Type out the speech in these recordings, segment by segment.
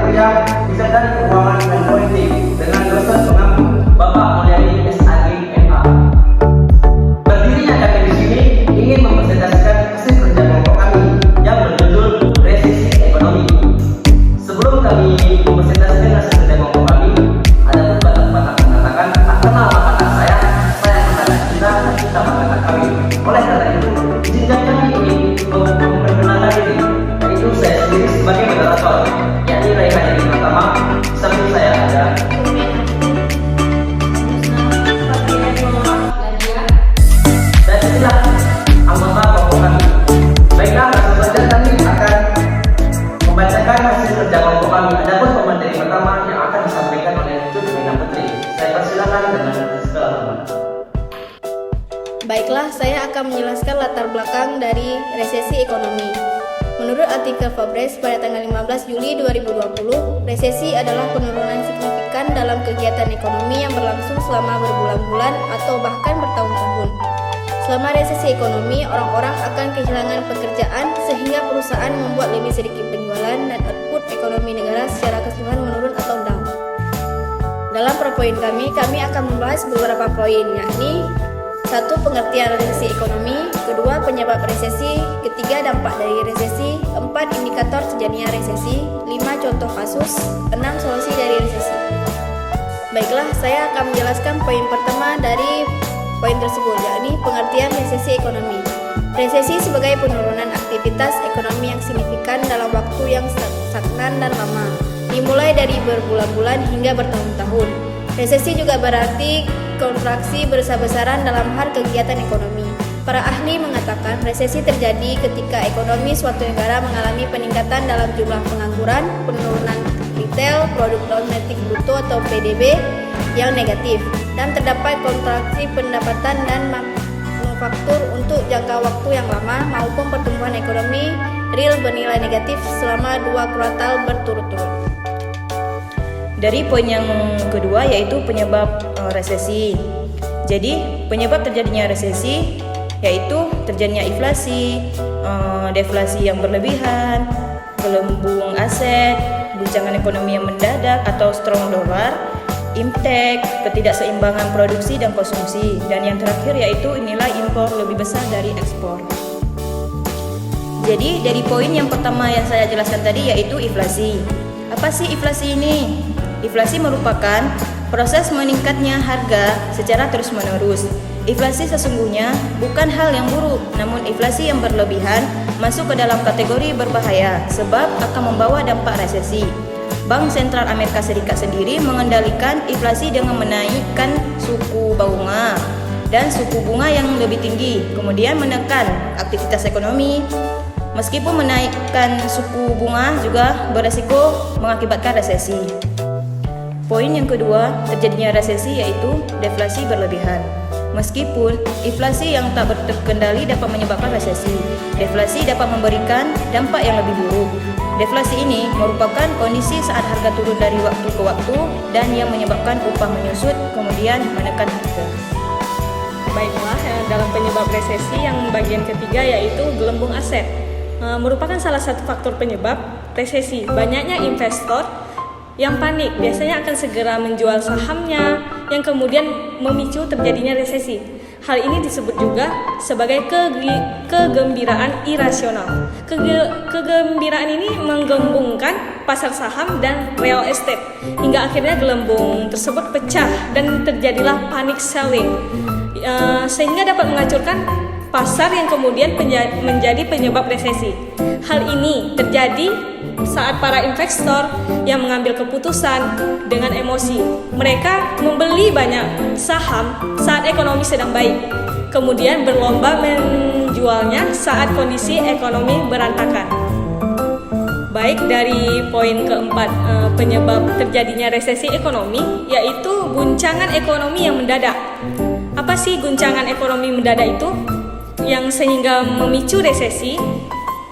Kerja, Kesehatan Keuangan dan Politik dengan dosen pengampu Bapak Mulyadi SAG MA. Berdirinya kami di sini ingin mempresentasikan hasil kerja kelompok kami yang berjudul Resesi Ekonomi. Sebelum kami mempresentasikan hasil kerja kelompok kami, ada batak-batak mengatakan tak kenal maka saya mengatakan kita mengatakan kami. Oleh karena itu, izinkan kami ingin memperkenalkan diri, yaitu saya sendiri sebagai moderator, yakni Raihan yang pertama. Samping saya ada dan inilah anggota kelompok kami. Baiklah, langsung saja kami akan membacakan hasil kerja kelompok kami. Adapun pemateri pertama yang akan disampaikan oleh Cut Nina Putri. Saya persilakan dengan segala hormat. Baiklah, saya akan menjelaskan latar belakang dari resesi ekonomi. Menurut artikel Forbes pada tanggal 15 Juli 2020, resesi adalah penurunan signifikan dalam kegiatan ekonomi yang berlangsung selama berbulan-bulan atau bahkan bertahun-tahun. Selama resesi ekonomi, orang-orang akan kehilangan pekerjaan sehingga perusahaan membuat lebih sedikit penjualan dan output ekonomi negara secara keseluruhan menurun atau down. Dalam per poin kami akan membahas beberapa poin, yakni 1. Pengertian resesi ekonomi, 2. Penyebab resesi, 3. Dampak dari resesi, 4. Indikator terjadinya resesi, 5. Contoh kasus, 6. Solusi dari resesi. Baiklah, saya akan menjelaskan poin pertama dari poin tersebut, yakni pengertian resesi ekonomi. Resesi sebagai penurunan aktivitas ekonomi yang signifikan dalam waktu yang stagnan dan lama, dimulai dari berbulan-bulan hingga bertahun-tahun. Resesi juga berarti kontraksi besar-besaran dalam hal kegiatan ekonomi. Para ahli mengatakan resesi terjadi ketika ekonomi suatu negara mengalami peningkatan dalam jumlah pengangguran, penurunan retail, produk domestik bruto atau PDB yang negatif, dan terdapat kontraksi pendapatan dan manufaktur untuk jangka waktu yang lama maupun pertumbuhan ekonomi real bernilai negatif selama 2 kuartal berturut-turut. Dari poin yang kedua yaitu penyebab resesi. Jadi penyebab terjadinya resesi yaitu terjadinya inflasi, deflasi yang berlebihan, gelembung aset, guncangan ekonomi yang mendadak atau strong dollar, impact, ketidakseimbangan produksi dan konsumsi, dan yang terakhir yaitu nilai impor lebih besar dari ekspor. Jadi dari poin yang pertama yang saya jelaskan tadi yaitu inflasi. Apa sih inflasi ini? Inflasi merupakan proses meningkatnya harga secara terus-menerus. Inflasi sesungguhnya bukan hal yang buruk, namun inflasi yang berlebihan masuk ke dalam kategori berbahaya sebab akan membawa dampak resesi. Bank Sentral Amerika Serikat sendiri mengendalikan inflasi dengan menaikkan suku bunga dan suku bunga yang lebih tinggi, kemudian menekan aktivitas ekonomi. Meskipun menaikkan suku bunga juga beresiko mengakibatkan resesi. Poin yang kedua, terjadinya resesi yaitu deflasi berlebihan. Meskipun inflasi yang tak terkendali dapat menyebabkan resesi, deflasi dapat memberikan dampak yang lebih buruk. Deflasi ini merupakan kondisi saat harga turun dari waktu ke waktu dan yang menyebabkan upah menyusut, kemudian menekan harga. Baiklah, dalam penyebab resesi yang bagian ketiga yaitu gelembung aset. Merupakan salah satu faktor penyebab resesi. Banyaknya investor yang panik biasanya akan segera menjual sahamnya yang kemudian memicu terjadinya resesi. Hal ini disebut juga sebagai kegembiraan irasional. Kegembiraan ini menggembungkan pasar saham dan real estate hingga akhirnya gelembung tersebut pecah dan terjadilah panic selling, sehingga dapat menghancurkan pasar yang kemudian menjadi penyebab resesi. Hal ini terjadi saat para investor yang mengambil keputusan dengan emosi. Mereka membeli banyak saham saat ekonomi sedang baik, kemudian berlomba menjualnya saat kondisi ekonomi berantakan. Baik, dari poin keempat, penyebab terjadinya resesi ekonomi yaitu guncangan ekonomi yang mendadak. Apa sih guncangan ekonomi mendadak itu? Yang sehingga memicu resesi.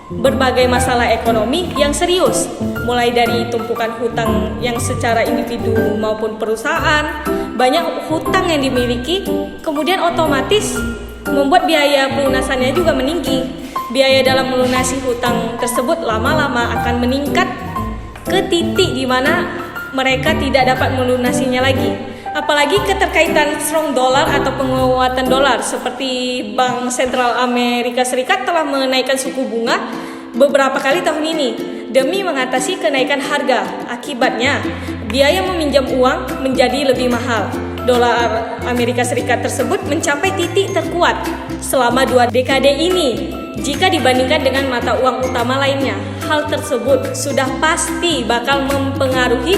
Berbagai masalah ekonomi yang serius, mulai dari tumpukan hutang yang secara individu maupun perusahaan, banyak hutang yang dimiliki, kemudian otomatis membuat biaya pelunasannya juga meninggi. Biaya dalam melunasi hutang tersebut lama-lama akan meningkat ke titik di mana mereka tidak dapat melunasinya lagi. Apalagi keterkaitan strong dollar atau penguatan dolar, seperti Bank Sentral Amerika Serikat telah menaikkan suku bunga beberapa kali tahun ini demi mengatasi kenaikan harga. Akibatnya, biaya meminjam uang menjadi lebih mahal. Dolar Amerika Serikat tersebut mencapai titik terkuat selama 2 dekade ini jika dibandingkan dengan mata uang utama lainnya. Hal tersebut sudah pasti bakal mempengaruhi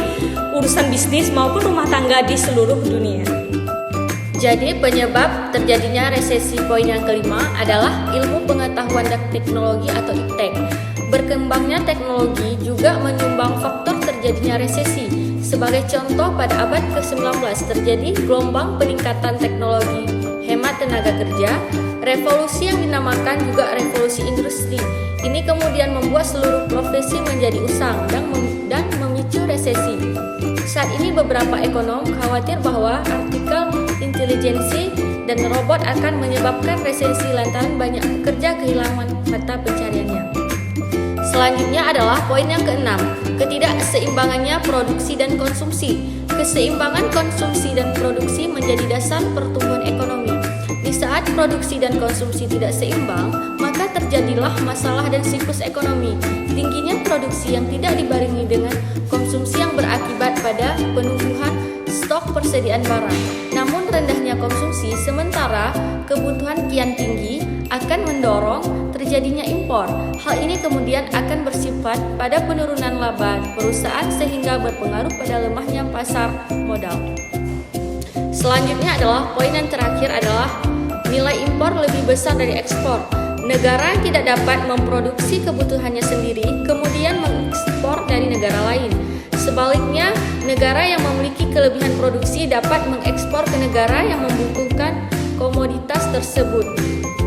urusan bisnis maupun rumah tangga di seluruh dunia. Jadi penyebab terjadinya resesi poin yang kelima adalah ilmu pengetahuan dan teknologi atau iptek. Berkembangnya teknologi juga menyumbang faktor terjadinya resesi. Sebagai contoh, pada abad ke-19 terjadi gelombang peningkatan teknologi, hemat tenaga kerja, revolusi yang dinamakan juga revolusi industri. Ini kemudian membuat seluruh profesi menjadi usang dan memicu resesi. Saat ini beberapa ekonom khawatir bahwa artificial intelijensi dan robot akan menyebabkan resesi lantaran banyak pekerja kehilangan mata pencariannya. Selanjutnya adalah poin yang keenam, ketidakseimbangannya produksi dan konsumsi. Keseimbangan konsumsi dan produksi menjadi dasar pertumbuhan ekonomi. Di saat produksi dan konsumsi tidak seimbang, maka terjadilah masalah dan siklus ekonomi. Tingginya produksi yang tidak dibarengi dengan konsumsi yang berakibat pada penumbuhan stok persediaan barang. Namun rendahnya konsumsi sementara kebutuhan kian tinggi akan mendorong terjadinya impor. Hal ini kemudian akan bersifat pada penurunan laba perusahaan sehingga berpengaruh pada lemahnya pasar modal. Selanjutnya adalah poin yang terakhir adalah nilai impor lebih besar dari ekspor. Negara yang tidak dapat memproduksi kebutuhannya sendiri kemudian mengekspor dari negara lain. Sebaliknya, negara yang memiliki kelebihan produksi dapat mengekspor ke negara yang membutuhkan komoditas tersebut.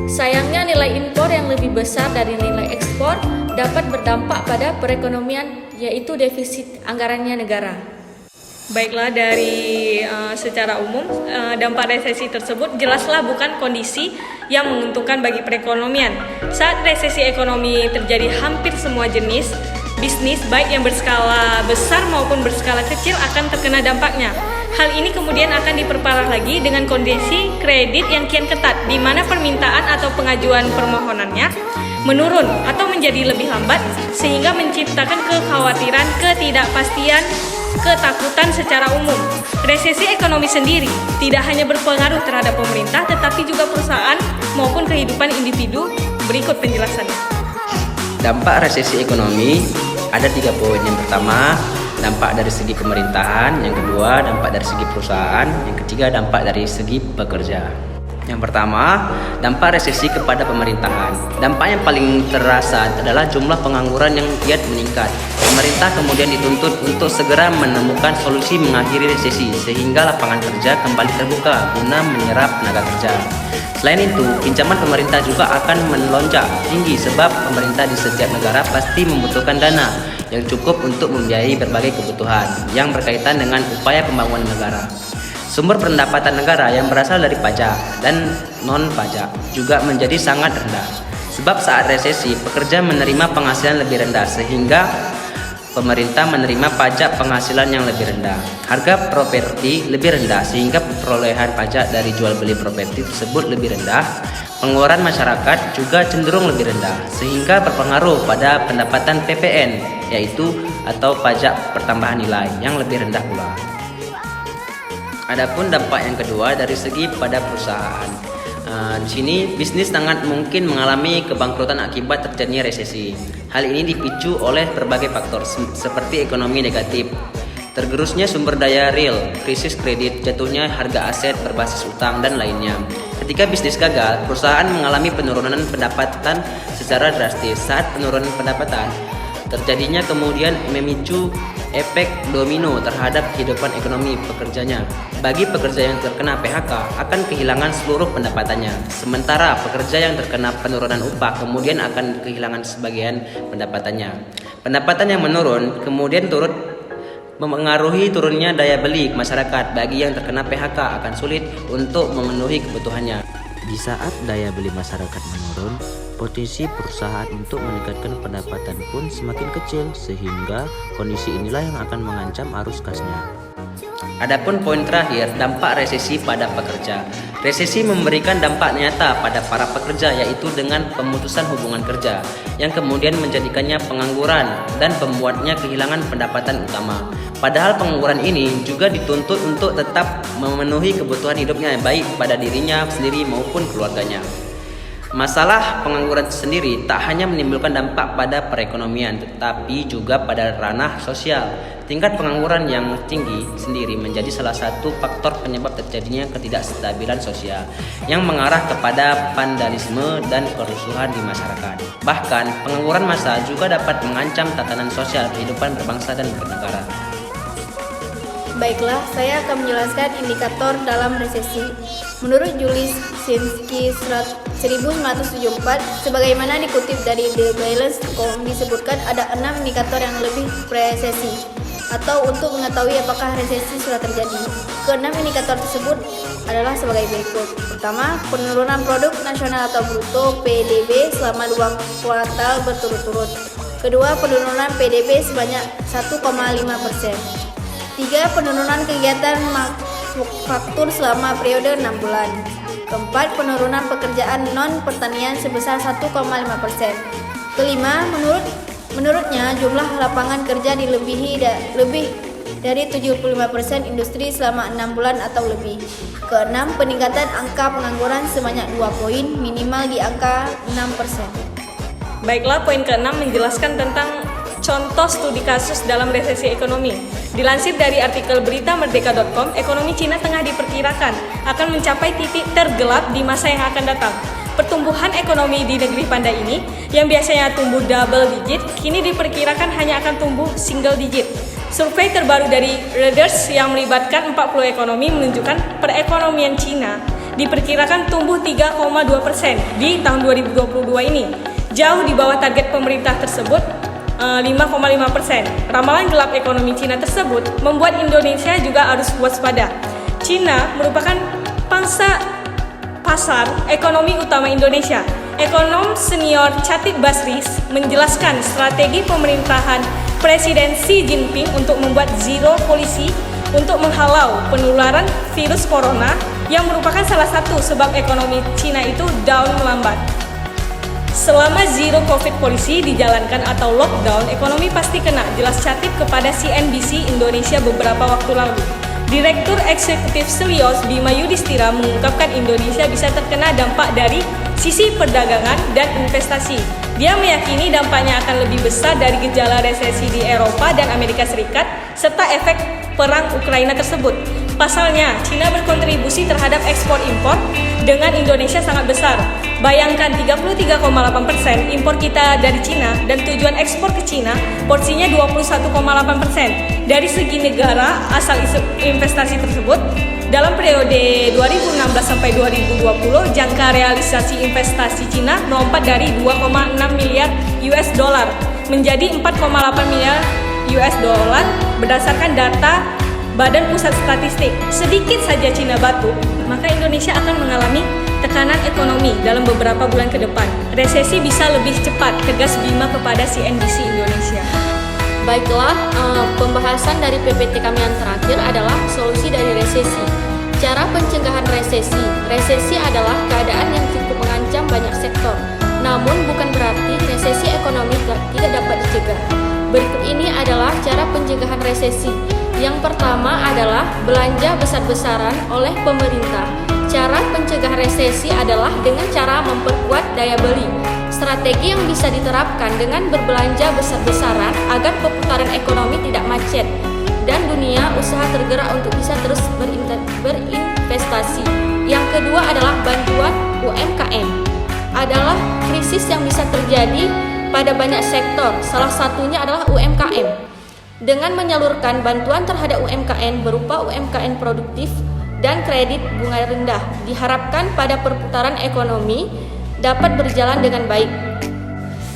Sayangnya, nilai impor yang lebih besar dari nilai ekspor dapat berdampak pada perekonomian, yaitu defisit anggarannya negara. Baiklah, dari secara umum dampak resesi tersebut jelaslah bukan kondisi yang menguntungkan bagi perekonomian. Saat resesi ekonomi terjadi, hampir semua jenis bisnis baik yang berskala besar maupun berskala kecil akan terkena dampaknya. Hal ini kemudian akan diperparah lagi dengan kondisi kredit yang kian ketat, di mana permintaan atau pengajuan permohonannya menurun atau menjadi lebih lambat, sehingga menciptakan kekhawatiran, ketidakpastian, ketakutan secara umum. Resesi ekonomi sendiri tidak hanya berpengaruh terhadap pemerintah, tetapi juga perusahaan maupun kehidupan individu. Berikut penjelasannya. Dampak resesi ekonomi ada 3 poin. Yang pertama, dampak dari segi pemerintahan. Yang kedua, dampak dari segi perusahaan. Yang ketiga, dampak dari segi pekerja. Yang pertama, dampak resesi kepada pemerintahan. Dampak yang paling terasa adalah jumlah pengangguran yang kian meningkat. Pemerintah kemudian dituntut untuk segera menemukan solusi mengakhiri resesi sehingga lapangan kerja kembali terbuka guna menyerap tenaga kerja. Selain itu, pinjaman pemerintah juga akan melonjak tinggi sebab pemerintah di setiap negara pasti membutuhkan dana yang cukup untuk membiayai berbagai kebutuhan yang berkaitan dengan upaya pembangunan negara. Sumber pendapatan negara yang berasal dari pajak dan non-pajak juga menjadi sangat rendah. Sebab saat resesi, pekerja menerima penghasilan lebih rendah sehingga pemerintah menerima pajak penghasilan yang lebih rendah. Harga properti lebih rendah sehingga perolehan pajak dari jual beli properti tersebut lebih rendah. Pengeluaran masyarakat juga cenderung lebih rendah sehingga berpengaruh pada pendapatan PPN, yaitu atau pajak pertambahan nilai yang lebih rendah pula. Adapun dampak yang kedua dari segi pada perusahaan. Di sini bisnis sangat mungkin mengalami kebangkrutan akibat terjadinya resesi. Hal ini dipicu oleh berbagai faktor seperti ekonomi negatif, tergerusnya sumber daya real, krisis kredit, jatuhnya harga aset berbasis utang dan lainnya. Ketika bisnis gagal, perusahaan mengalami penurunan pendapatan secara drastis. Saat penurunan pendapatan terjadinya kemudian memicu efek domino terhadap kehidupan ekonomi pekerjanya. Bagi pekerja yang terkena PHK akan kehilangan seluruh pendapatannya, sementara pekerja yang terkena penurunan upah kemudian akan kehilangan sebagian pendapatannya. Pendapatan yang menurun kemudian turut memengaruhi turunnya daya beli masyarakat. Bagi yang terkena PHK akan sulit untuk memenuhi kebutuhannya. Di saat daya beli masyarakat menurun, potensi perusahaan untuk meningkatkan pendapatan pun semakin kecil, sehingga kondisi inilah yang akan mengancam arus kasnya. Adapun poin terakhir, dampak resesi pada pekerja. Resesi memberikan dampak nyata pada para pekerja, yaitu dengan pemutusan hubungan kerja, yang kemudian menjadikannya pengangguran dan membuatnya kehilangan pendapatan utama. Padahal pengangguran ini juga dituntut untuk tetap memenuhi kebutuhan hidupnya, baik pada dirinya sendiri maupun keluarganya. Masalah pengangguran sendiri tak hanya menimbulkan dampak pada perekonomian, tetapi juga pada ranah sosial. Tingkat pengangguran yang tinggi sendiri menjadi salah satu faktor penyebab terjadinya ketidakstabilan sosial yang mengarah kepada vandalisme dan kerusuhan di masyarakat. Bahkan, pengangguran massa juga dapat mengancam tatanan sosial kehidupan berbangsa dan bernegara. Baiklah, saya akan menjelaskan indikator dalam resesi. Menurut Julisinski 1974, sebagaimana dikutip dari TheBalance.com, disebutkan ada 6 indikator yang lebih pre-resesi atau untuk mengetahui apakah resesi sudah terjadi. Keenam indikator tersebut adalah sebagai berikut. Pertama, penurunan produk nasional atau bruto PDB selama 2 kuartal berturut-turut. Kedua, penurunan PDB sebanyak 1,5%. 3. Penurunan kegiatan manufaktur selama periode 6 bulan. Keempat, penurunan pekerjaan non-pertanian sebesar 1,5%. Kelima, menurutnya jumlah lapangan kerja dilebihi lebih dari 75% industri selama 6 bulan atau lebih. Keenam, peningkatan angka pengangguran sebanyak 2 poin, minimal di angka 6%. Baiklah, poin ke-6 menjelaskan tentang contoh studi kasus dalam resesi ekonomi. Dilansir dari artikel berita merdeka.com, ekonomi Cina tengah diperkirakan akan mencapai titik tergelap di masa yang akan datang. Pertumbuhan ekonomi di negeri panda ini, yang biasanya tumbuh double digit, kini diperkirakan hanya akan tumbuh single digit. Survei terbaru dari Reuters yang melibatkan 40 ekonomi menunjukkan perekonomian Cina diperkirakan tumbuh 3,2% di tahun 2022 ini, jauh di bawah target pemerintah tersebut 5,5%. Ramalan gelap ekonomi Cina tersebut membuat Indonesia juga harus waspada. Cina merupakan pangsa pasar ekonomi utama Indonesia. Ekonom senior Chatib Basris menjelaskan strategi pemerintahan Presiden Xi Jinping untuk membuat zero policy untuk menghalau penularan virus corona yang merupakan salah satu sebab ekonomi Cina itu down melambat. Selama zero covid policy dijalankan atau lockdown, ekonomi pasti kena, jelas Chatib kepada CNBC Indonesia beberapa waktu lalu. Direktur Eksekutif Selios Bima Yudhistira mengungkapkan Indonesia bisa terkena dampak dari sisi perdagangan dan investasi. Dia meyakini dampaknya akan lebih besar dari gejala resesi di Eropa dan Amerika Serikat serta efek perang Ukraina tersebut. Pasalnya, Cina berkontribusi terhadap ekspor impor dengan Indonesia sangat besar. Bayangkan 33,8% impor kita dari Cina dan tujuan ekspor ke Cina porsinya 21,8%. Dari segi negara asal investasi tersebut, dalam periode 2016 sampai 2020, jangka realisasi investasi Cina melompat dari 2,6 miliar US dollar menjadi 4,8 miliar US dollar berdasarkan data Badan Pusat Statistik. Sedikit saja Cina batuk, maka Indonesia akan mengalami tekanan ekonomi dalam beberapa bulan ke depan. Resesi bisa lebih cepat, tegas Bima kepada CNBC Indonesia. Baiklah, pembahasan dari PPT kami yang terakhir adalah solusi dari resesi. Cara pencegahan resesi. Resesi adalah keadaan yang cukup mengancam banyak sektor. Namun bukan berarti resesi ekonomi tidak dapat dicegah. Berikut ini adalah cara pencegahan resesi. Yang pertama adalah belanja besar-besaran oleh pemerintah. Cara pencegah resesi adalah dengan cara memperkuat daya beli. Strategi yang bisa diterapkan dengan berbelanja besar-besaran agar perputaran ekonomi tidak macet dan dunia usaha tergerak untuk bisa terus berinvestasi. Yang kedua adalah bantuan UMKM. Adalah krisis yang bisa terjadi pada banyak sektor, salah satunya adalah UMKM. Dengan menyalurkan bantuan terhadap UMKM berupa UMKM produktif dan kredit bunga rendah, diharapkan pada perputaran ekonomi dapat berjalan dengan baik.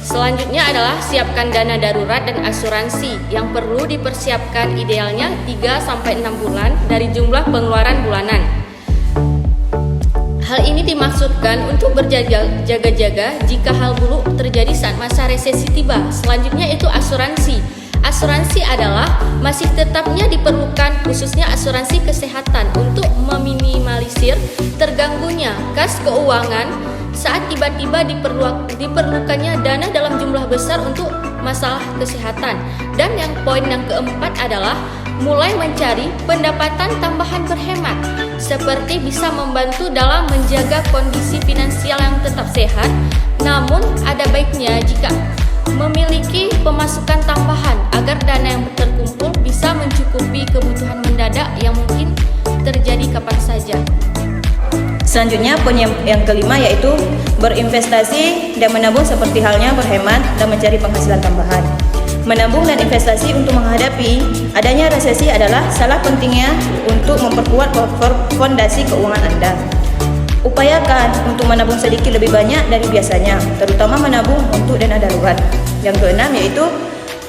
Selanjutnya adalah siapkan dana darurat dan asuransi yang perlu dipersiapkan idealnya 3-6 bulan dari jumlah pengeluaran bulanan. Hal ini dimaksudkan untuk berjaga-jaga jika hal buruk terjadi saat masa resesi tiba. Selanjutnya itu asuransi. Asuransi adalah masih tetapnya diperlukan khususnya asuransi kesehatan untuk meminimalisir terganggunya kas keuangan saat tiba-tiba diperlukannya dana dalam jumlah besar untuk masalah kesehatan. Dan poin yang keempat adalah mulai mencari pendapatan tambahan berhemat, seperti bisa membantu dalam menjaga kondisi finansial yang tetap sehat. Namun ada baiknya jika memiliki pemasukan tambahan agar dana yang terkumpul bisa mencukupi kebutuhan mendadak yang mungkin terjadi kapan saja. Selanjutnya poin yang kelima yaitu berinvestasi dan menabung seperti halnya berhemat dan mencari penghasilan tambahan. Menabung dan investasi untuk menghadapi adanya resesi adalah salah pentingnya untuk memperkuat fondasi keuangan Anda. Upayakan untuk menabung sedikit lebih banyak dari biasanya, terutama menabung untuk dana darurat. Yang keenam yaitu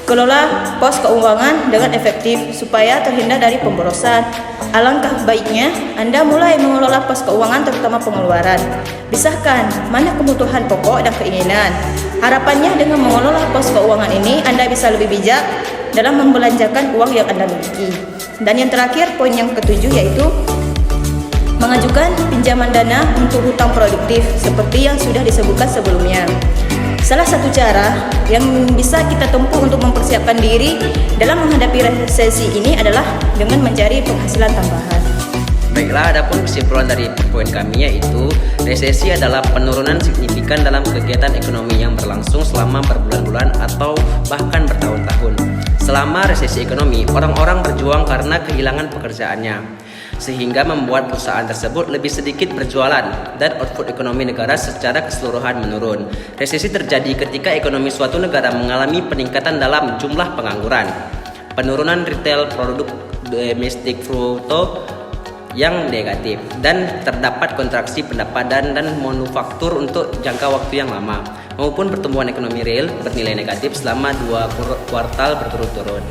kelola pos keuangan dengan efektif supaya terhindar dari pemborosan. Alangkah baiknya Anda mulai mengelola pos keuangan terutama pengeluaran. Pisahkan mana kebutuhan pokok dan keinginan. Harapannya dengan mengelola pos keuangan ini Anda bisa lebih bijak dalam membelanjakan uang yang Anda miliki. Dan yang terakhir poin yang ketujuh yaitu mengajukan pinjaman dana untuk hutang produktif seperti yang sudah disebutkan sebelumnya. Salah satu cara yang bisa kita tempuh untuk mempersiapkan diri dalam menghadapi resesi ini adalah dengan mencari penghasilan tambahan. Baiklah, adapun kesimpulan dari poin kami yaitu resesi adalah penurunan signifikan dalam kegiatan ekonomi yang berlangsung selama berbulan-bulan atau bahkan bertahun-tahun. Selama resesi ekonomi, orang-orang berjuang karena kehilangan pekerjaannya, sehingga membuat perusahaan tersebut lebih sedikit berjualan dan output ekonomi negara secara keseluruhan menurun. Resesi terjadi ketika ekonomi suatu negara mengalami peningkatan dalam jumlah pengangguran, penurunan retail produk domestik bruto yang negatif, dan terdapat kontraksi pendapatan dan manufaktur untuk jangka waktu yang lama, maupun pertumbuhan ekonomi real bernilai negatif selama 2 kuartal berturut-turut.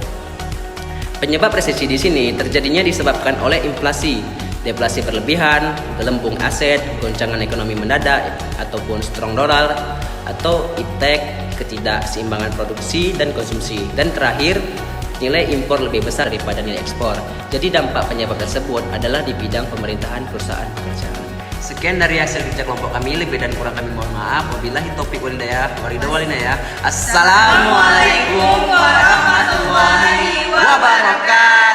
Penyebab resesi di sini terjadinya disebabkan oleh inflasi, deflasi berlebihan, gelembung aset, goncangan ekonomi mendadak ataupun strong dollar, atau iptek, ketidakseimbangan produksi dan konsumsi, dan terakhir nilai impor lebih besar daripada nilai ekspor. Jadi dampak penyebab tersebut adalah di bidang pemerintahan perusahaan pekerjaan. Sekian dari hasil kerja kelompok kami, lebih dan kurang kami mohon maaf. Wabillahi taufiq wal hidayah. Assalamualaikum warahmatullahi wabarakatuh.